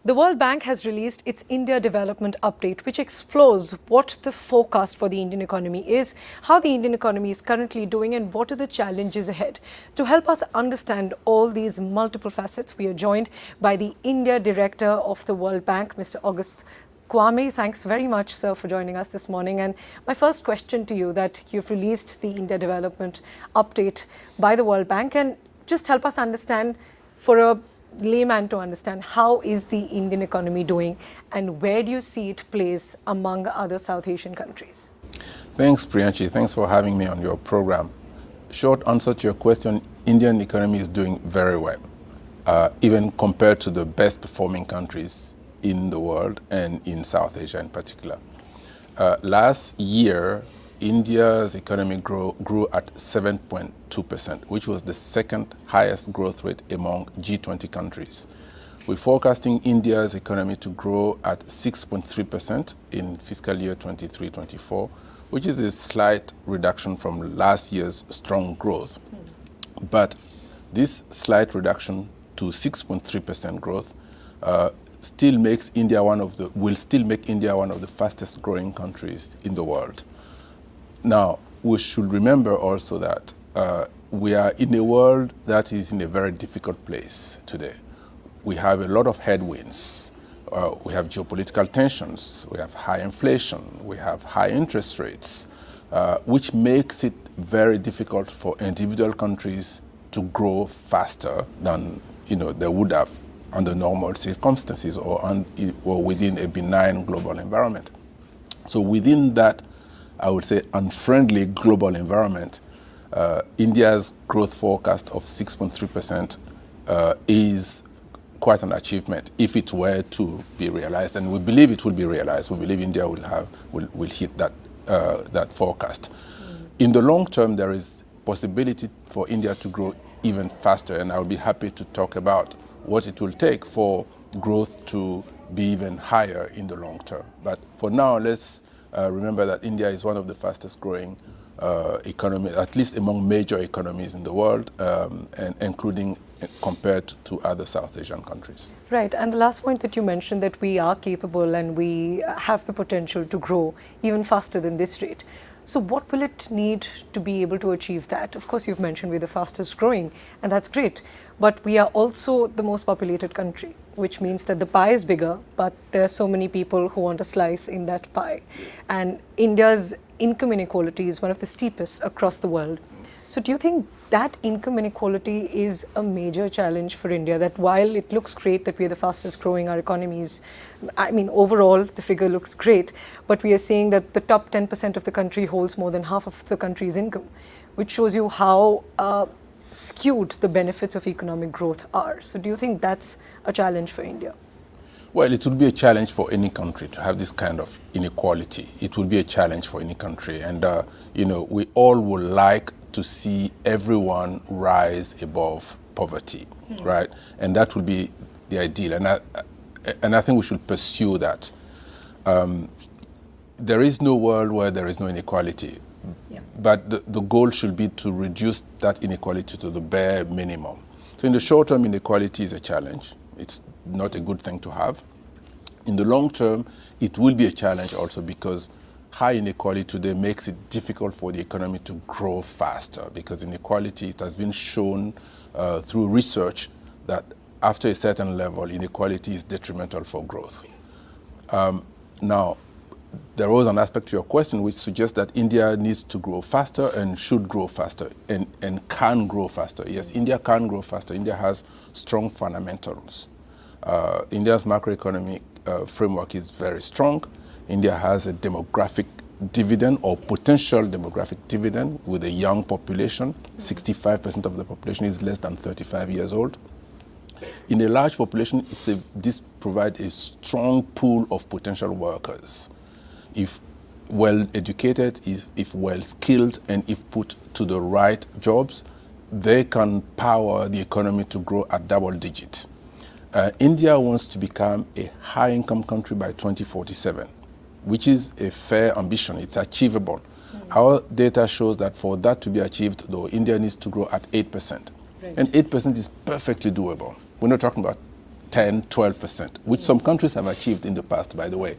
The World Bank has released its India Development Update, which explores what the forecast for the Indian economy is, how the Indian economy is currently doing, and what are the challenges ahead. To help us understand all these multiple facets, we are joined by the India Director of the World Bank, Mr. Auguste Kouamé. Thanks very much, sir, for joining us this morning. And my first question to you, that you've released the India Development Update by the World Bank, and just help us understand, for a layman to understand, how is the Indian economy doing and where do you see it place among other South Asian countries? Thanks, Priyanshi. Thanks for having me on your program. Short answer to your question, Indian economy is doing very well, even compared to the best performing countries in the world and in South Asia in particular. Last year, India's economy grew at 7.2%, which was the second highest growth rate among G20 countries. We're forecasting India's economy to grow at 6.3% in fiscal year 23-24, which is a slight reduction from last year's strong growth. But this slight reduction to 6.3% growth still makes India will still make India one of the fastest growing countries in the world. Now, we should remember also that we are in a world that is in a very difficult place today. We have a lot of headwinds. We have geopolitical tensions, we have high inflation, we have high interest rates, which makes it very difficult for individual countries to grow faster than they would have under normal circumstances or within a benign global environment. So within that, I would say, unfriendly global environment, India's growth forecast of 6.3% is quite an achievement if it were to be realized, and we believe it will be realized. We believe India will hit that forecast. In the long term, there is possibility for India to grow even faster, and I'll be happy to talk about what it will take for growth to be even higher in the long term. But for now, let's remember that India is one of the fastest growing economies, at least among major economies in the world, and including compared to other South Asian countries. Right, and the last point that you mentioned, that we are capable and we have the potential to grow even faster than this rate. So what will it need to be able to achieve that? Of course, you've mentioned we're the fastest growing, and that's great. But we are also the most populated country, which means that the pie is bigger, but there are so many people who want a slice in that pie. Yes. And India's income inequality is one of the steepest across the world. So do you think that income inequality is a major challenge for India, that while it looks great that we're the fastest growing, our economies, I mean, overall, the figure looks great, but we are seeing that the top 10% of the country holds more than half of the country's income, which shows you how skewed the benefits of economic growth are. So do you think that's a challenge for India? Well, it would be a challenge for any country to have this kind of inequality. It will be a challenge for any country. And, we all would like to see everyone rise above poverty, right? And that would be the ideal. And I think we should pursue that. There is no world where there is no inequality. Yeah. But the goal should be to reduce that inequality to the bare minimum. So in the short term, inequality is a challenge. It's not a good thing to have. In the long term, it will be a challenge also because high inequality today makes it difficult for the economy to grow faster, because inequality, it has been shown through research that after a certain level, inequality is detrimental for growth. Now, there was an aspect to your question which suggests that India needs to grow faster and should grow faster and can grow faster. Yes, India can grow faster. India has strong fundamentals. India's macroeconomic framework is very strong. India has a demographic dividend or potential demographic dividend with a young population. 65% of the population is less than 35 years old. In a large population, this provides a strong pool of potential workers. If well educated, if well skilled, and if put to the right jobs, they can power the economy to grow at double digits. India wants to become a high income country by 2047, which is a fair ambition. It's achievable. Our data shows that for that to be achieved, though, India needs to grow at 8%. Right. And 8% is perfectly doable. We're not talking about 10, 12%, which some countries have achieved in the past, by the way.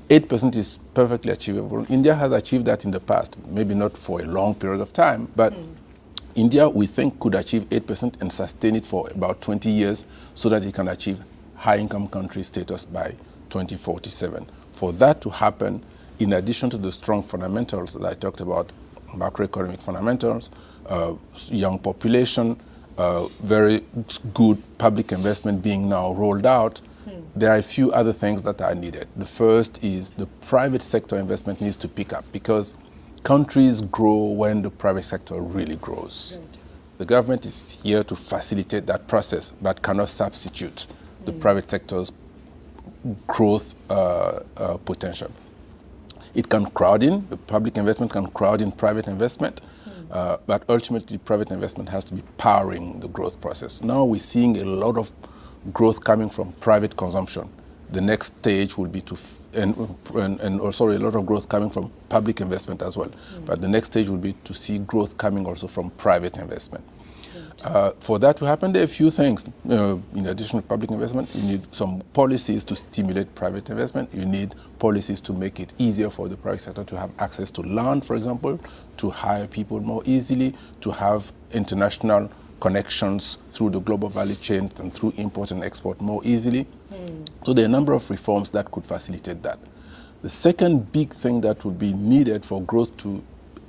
8% is perfectly achievable. India has achieved that in the past, maybe not for a long period of time, but India, we think, could achieve 8% and sustain it for about 20 years so that it can achieve high-income country status by 2047. For that to happen, in addition to the strong fundamentals that I talked about, macroeconomic fundamentals, young population, very good public investment being now rolled out, there are a few other things that are needed. The first is the private sector investment needs to pick up because countries grow when the private sector really grows. Right. The government is here to facilitate that process but cannot substitute the private sector's growth potential. It can crowd in, the public investment can crowd in private investment, but ultimately private investment has to be powering the growth process. Now we're seeing a lot of growth coming from private consumption. The next stage will be to, and also a lot of growth coming from public investment as well. But the next stage will be to see growth coming also from private investment. For that to happen, there are a few things. In addition to public investment, you need some policies to stimulate private investment. You need policies to make it easier for the private sector to have access to land, for example, to hire people more easily, to have international connections through the global value chain and through import and export more easily. So there are a number of reforms that could facilitate that. The second big thing that would be needed for growth to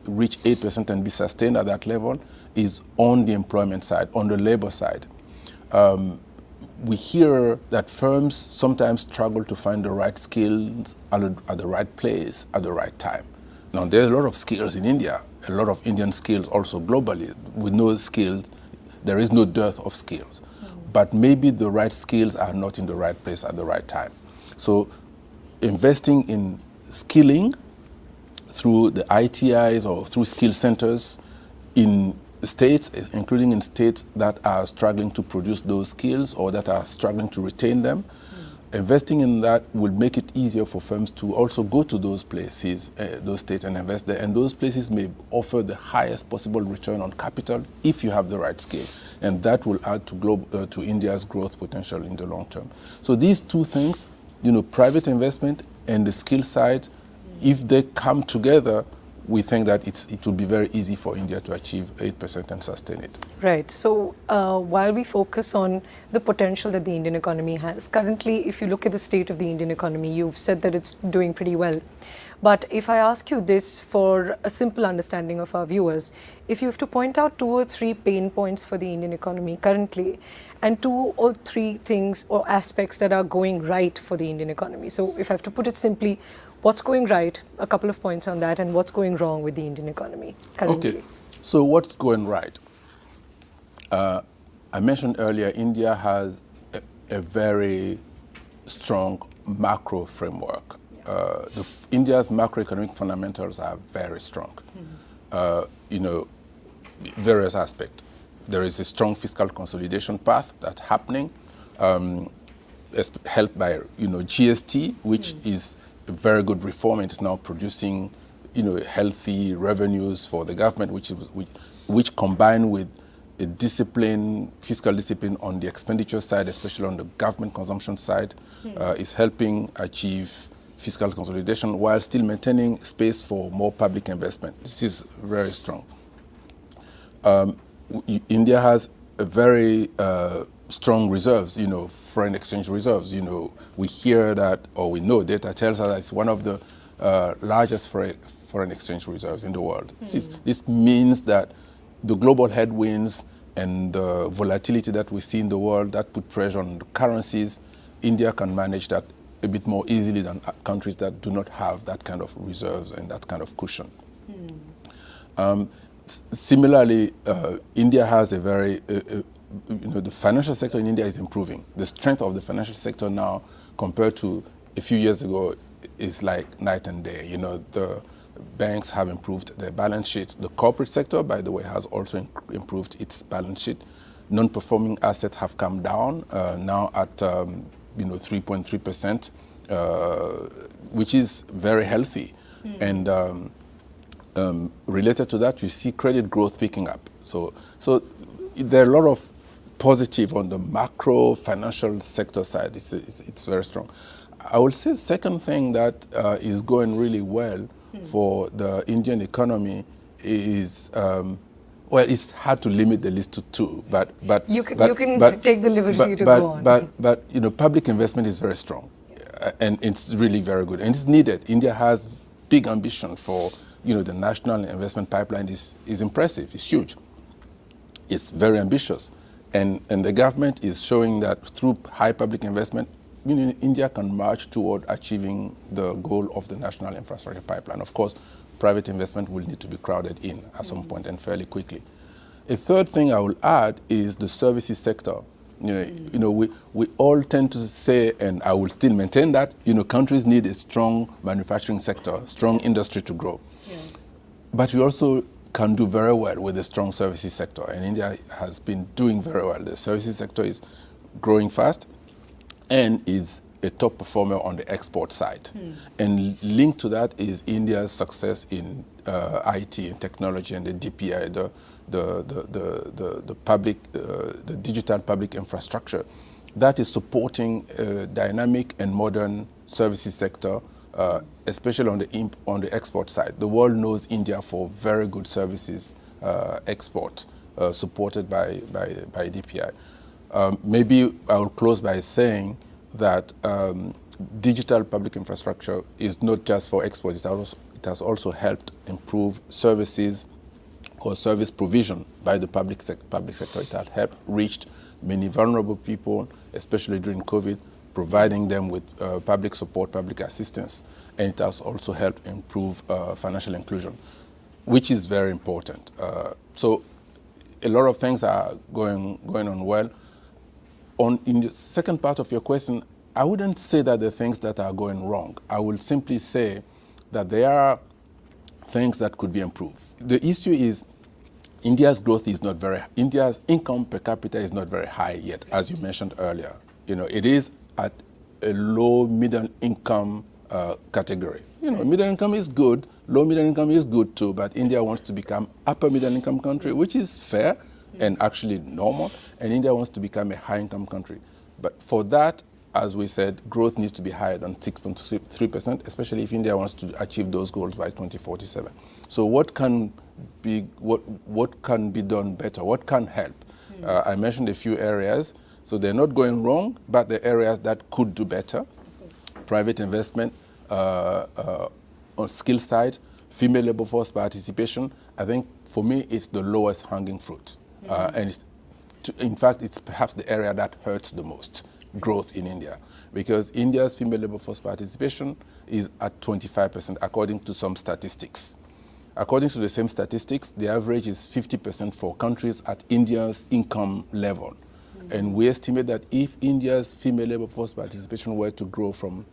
reach 8% and be sustained at that level is on the employment side, on the labor side. We hear that firms sometimes struggle to find the right skills at the right place at the right time. Now, there are a lot of skills in India, a lot of Indian skills also globally. With no skills, there is no dearth of skills. But maybe the right skills are not in the right place at the right time. So investing in skilling through the ITIs or through skill centers in states, including in states that are struggling to produce those skills or that are struggling to retain them, investing in that will make it easier for firms to also go to those places, those states, and invest there. And those places may offer the highest possible return on capital if you have the right skill. And that will add to India's growth potential in the long term. So these two things, private investment and the skill side, if they come together, we think that it will be very easy for India to achieve 8% and sustain it. Right. So while we focus on the potential that the Indian economy has, currently, if you look at the state of the Indian economy, you've said that it's doing pretty well. But if I ask you this for a simple understanding of our viewers, if you have to point out 2 or 3 pain points for the Indian economy currently, and 2 or 3 things or aspects that are going right for the Indian economy. So if I have to put it simply, what's going right, a couple of points on that, and what's going wrong with the Indian economy currently? Okay, so what's going right? I mentioned earlier, India has a very strong macro framework. India's macroeconomic fundamentals are very strong. Various aspects. There is a strong fiscal consolidation path that's happening, helped by GST, which is a very good reform. It is now producing healthy revenues for the government, which combined with a fiscal discipline on the expenditure side, especially on the government consumption side, is helping achieve fiscal consolidation while still maintaining space for more public investment. This is very strong. India has a very strong reserves, foreign exchange reserves. We hear that, or we know data tells us that it's one of the largest foreign exchange reserves in the world. This means that the global headwinds and the volatility that we see in the world that put pressure on the currencies, India can manage that a bit more easily than countries that do not have that kind of reserves and that kind of cushion. Similarly, India has a very, the financial sector in India is improving. The strength of the financial sector now compared to a few years ago is like night and day. The banks have improved their balance sheets. The corporate sector, by the way, has also improved its balance sheet. Non-performing assets have come down, now at 3.3%, which is very healthy. And related to that, you see credit growth picking up. So there are a lot of positive on the macro financial sector side. It's very strong. I will say second thing that is going really well for the Indian economy is, well, it's hard to limit the list to two, but you can take the liberty to go on. But you know, public investment is very strong, and it's really very good, and it's needed. India has big ambition for, you know, the national investment pipeline is impressive. It's huge. It's very ambitious, and the government is showing that through high public investment, you know, India can march toward achieving the goal of the national infrastructure pipeline. Of course, private investment will need to be crowded in at some point and fairly quickly. A third thing I will add is the services sector. You know, we all tend to say, and I will still maintain that, you know, countries need a strong manufacturing sector, strong industry to grow. Yeah. But we also can do very well with a strong services sector, and India has been doing very well. The services sector is growing fast and is a top performer on the export side. And linked to that is India's success in IT and technology and the DPI, the digital public infrastructure that is supporting a dynamic and modern services sector, especially on the export side. The world knows India for very good services export, supported by DPI. Maybe I will close by saying that digital public infrastructure is not just for export, it has also helped improve services or service provision by the public sector. It has helped reach many vulnerable people, especially during COVID, providing them with public support, public assistance, and it has also helped improve financial inclusion, which is very important. So a lot of things are going on well. In the second part of your question, I wouldn't say that there are things that are going wrong. I will simply say that there are things that could be improved. The issue is India's income per capita is not very high yet, as you mentioned earlier. You know, it is at a low middle income category. You know, middle income is good, low middle income is good too, but India wants to become upper middle income country, which is fair and actually normal, and India wants to become a high income country. But for that, as we said, growth needs to be higher than 6.3%, especially if India wants to achieve those goals by 2047. So what can be done better? What can help? I mentioned a few areas. So they're not going wrong, but the areas that could do better. Private investment, on skill side, female labor force participation. I think for me, it's the lowest hanging fruit. And in fact, it's perhaps the area that hurts the most growth in India, because India's female labor force participation is at 25%, according to some statistics. According to the same statistics, the average is 50% for countries at India's income level. And we estimate that if India's female labor force participation were to grow from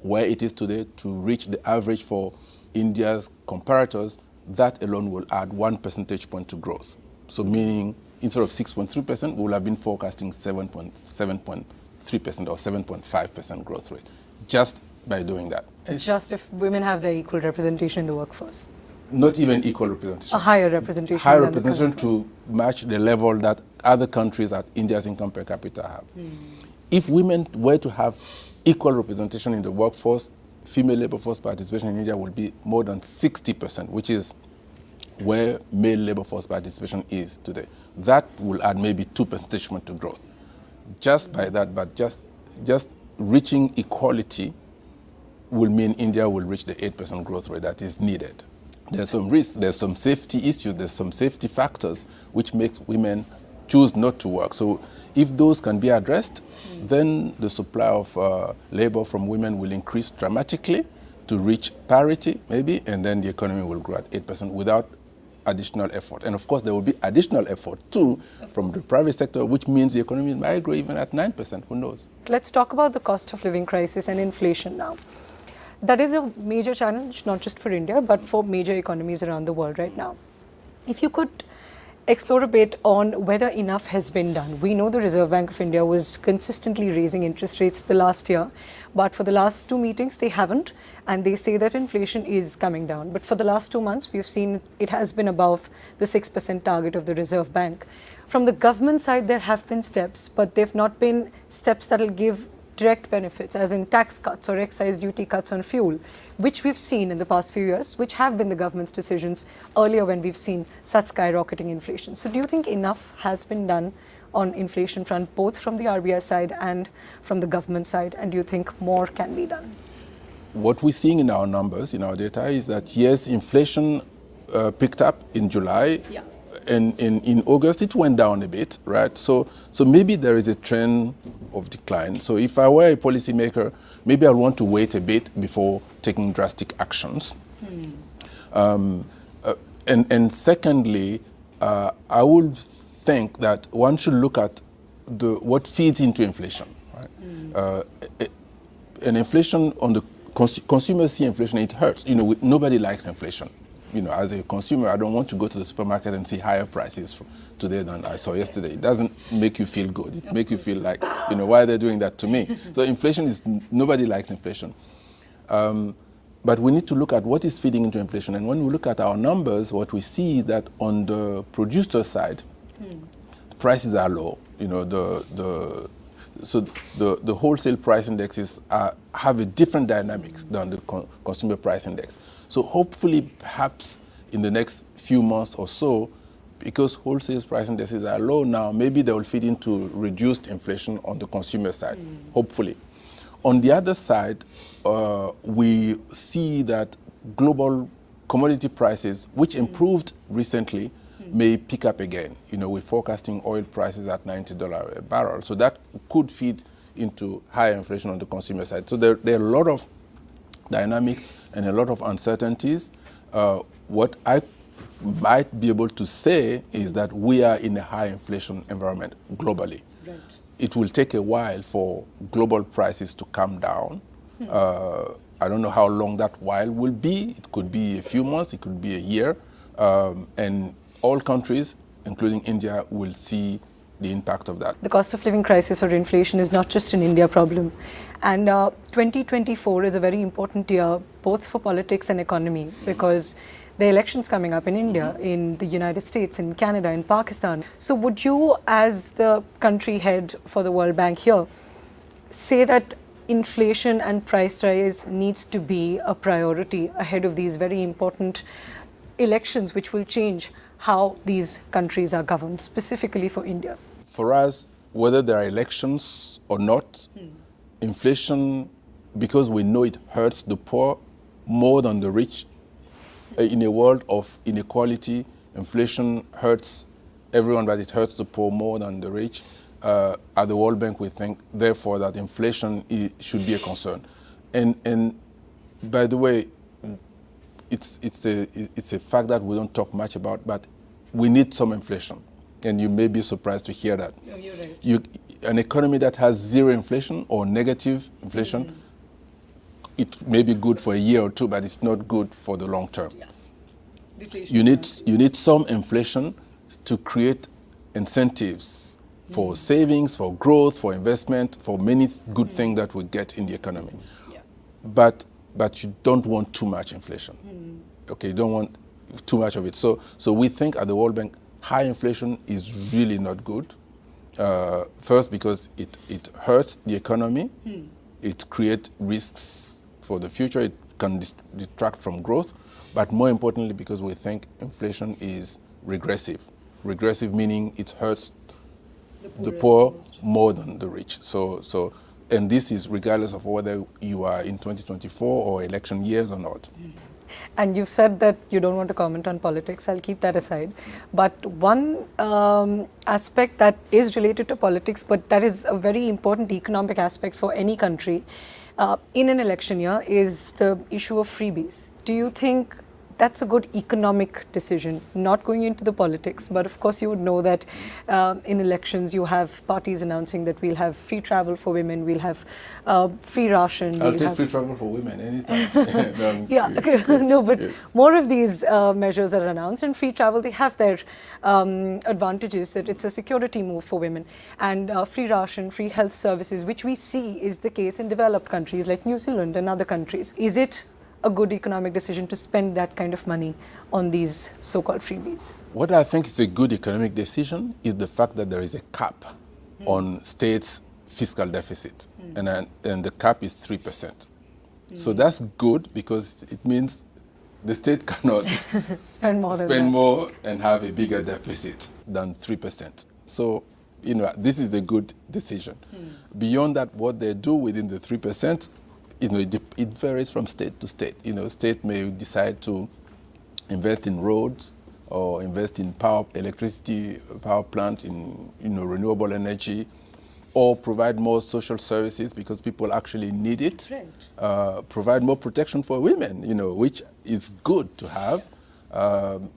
where it is today to reach the average for India's comparators, that alone will add 1 percentage point to growth. So meaning, instead of 6.3%, we will have been forecasting 7.3% or 7.5% growth rate, just by doing that. Just if women have their equal representation in the workforce? Not even equal representation. A higher representation. Higher representation to match the level that other countries at India's income per capita have. If women were to have equal representation in the workforce, female labor force participation in India will be more than 60%, which is where male labor force participation is today. That will add maybe 2 percentage points to growth. Just by that, but just reaching equality will mean India will reach the 8% growth rate that is needed. There's some risks, there's some safety issues, there's some safety factors which makes women choose not to work. So if those can be addressed, then the supply of labor from women will increase dramatically to reach parity, maybe, and then the economy will grow at 8% without additional effort. And of course, there will be additional effort too from the private sector, which means the economy might grow even at 9%, who knows? Let's talk about the cost of living crisis and inflation now. That is a major challenge, not just for India, but for major economies around the world right now. If you could explore a bit on whether enough has been done. We know the Reserve Bank of India was consistently raising interest rates the last year, but for the last two meetings they haven't, and they say that inflation is coming down. But for the last 2 months we've seen it has been above the 6% target of the Reserve Bank. From the government side there have been steps, but they've not been steps that will give direct benefits, as in tax cuts or excise duty cuts on fuel, which we've seen in the past few years, which have been the government's decisions earlier when we've seen such skyrocketing inflation. So do you think enough has been done on inflation front, both from the RBI side and from the government side, and do you think more can be done? What we're seeing in our numbers, in our data, is that yes, inflation picked up in July. Yeah. And in August, it went down a bit, right? So maybe there is a trend of decline. So if I were a policymaker, maybe I'd want to wait a bit before taking drastic actions. And secondly, I would think that one should look at what feeds into inflation, right? And inflation on the consumers see inflation, it hurts. Nobody likes inflation. As a consumer, I don't want to go to the supermarket and see higher prices today than I saw yesterday. It doesn't make you feel good. It makes you feel like, why are they doing that to me? So inflation nobody likes inflation. But we need to look at what is feeding into inflation. And when we look at our numbers, what we see is that on the producer side, prices are low. So the wholesale price indexes have a different dynamics than the consumer price index. So hopefully, perhaps in the next few months or so, because wholesale price indexes are low now, maybe they will feed into reduced inflation on the consumer side, hopefully. On the other side, we see that global commodity prices, which improved recently, may pick up again. We're forecasting oil prices at $90 a barrel. So that could feed into higher inflation on the consumer side. So there are a lot of dynamics and a lot of uncertainties. What I might be able to say is that we are in a high inflation environment globally. Right. It will take a while for global prices to come down. I don't know how long that while will be. It could be a few months, it could be a year. And all countries, including India, will see the impact of that. The cost of living crisis or inflation is not just an India problem. And 2024 is a very important year, both for politics and economy, because there are elections coming up in India, in the United States, in Canada, in Pakistan. So would you, as the country head for the World Bank here, say that inflation and price rise needs to be a priority ahead of these very important elections, which will change how these countries are governed, specifically for India? For us, whether there are elections or not, inflation, because we know it hurts the poor more than the rich. In a world of inequality, inflation hurts everyone, but it hurts the poor more than the rich. At the World Bank, we think, therefore, that inflation should be a concern. And by the way, it's a fact that we don't talk much about, but we need some inflation. And you may be surprised to hear that. Oh, you're right. An economy that has zero inflation or negative inflation, it may be good for a year or two, but it's not good for the long term. Yeah. You need some inflation to create incentives for savings, for growth, for investment, for many good things that we get in the economy. Yeah. But you don't want too much inflation. Okay, you don't want too much of it. So we think at the World Bank, high inflation is really not good. First, because it hurts the economy. It creates risks for the future. It can detract from growth. But more importantly, because we think inflation is regressive. Regressive meaning it hurts the poor more than the rich. And this is regardless of whether you are in 2024 or election years or not. And you've said that you don't want to comment on politics. I'll keep that aside. But one aspect that is related to politics, but that is a very important economic aspect for any country in an election year, is the issue of freebies. Do you think that's a good economic decision, not going into the politics. But of course, you would know that in elections, you have parties announcing that we'll have free travel for women, we'll have free ration. I'll take free travel for women anytime. Yeah, no, but more of these measures are announced, and free travel, they have their advantages, that it's a security move for women, and free ration, free health services, which we see is the case in developed countries like New Zealand and other countries. Is it a good economic decision to spend that kind of money on these so-called freebies? What I think is a good economic decision is the fact that there is a cap on states' fiscal deficit, and the cap is 3%. So that's good because it means the state cannot spend more and have a bigger deficit than 3%. So, this is a good decision. Beyond that, what they do within the 3%, it varies from state to state. State may decide to invest in roads or invest in electricity power plant, in renewable energy, or provide more social services because people actually need it. Right. Provide more protection for women, which is good to have.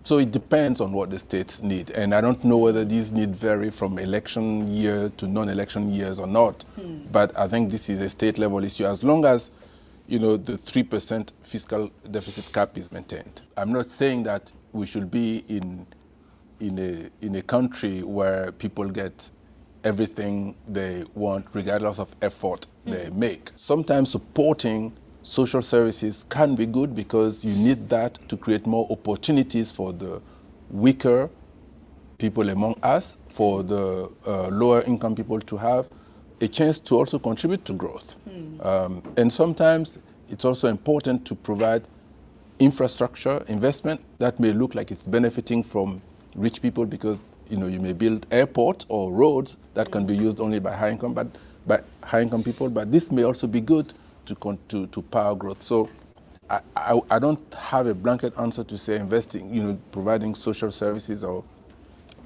So it depends on what the states need. And I don't know whether these need vary from election year to non-election years or not. But I think this is a state level issue as long as, the 3% fiscal deficit cap is maintained. I'm not saying that we should be in a country where people get everything they want regardless of effort they make. Sometimes supporting social services can be good because you need that to create more opportunities for the weaker people among us, for the lower income people to have a chance to also contribute to growth. And sometimes it's also important to provide infrastructure investment that may look like it's benefiting from rich people because you may build airports or roads that can be used only by high income people, but this may also be good to power growth. So I don't have a blanket answer to say investing, providing social services or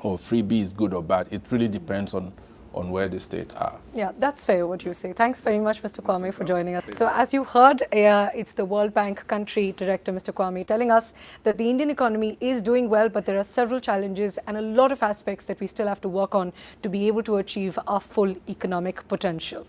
freebie is good or bad. It really depends on where the states are. Yeah, that's fair what you say. Thanks very much, Mr. Kouamé, for joining us. So as you heard, it's the World Bank Country Director, Mr. Kouamé, telling us that the Indian economy is doing well, but there are several challenges and a lot of aspects that we still have to work on to be able to achieve our full economic potential.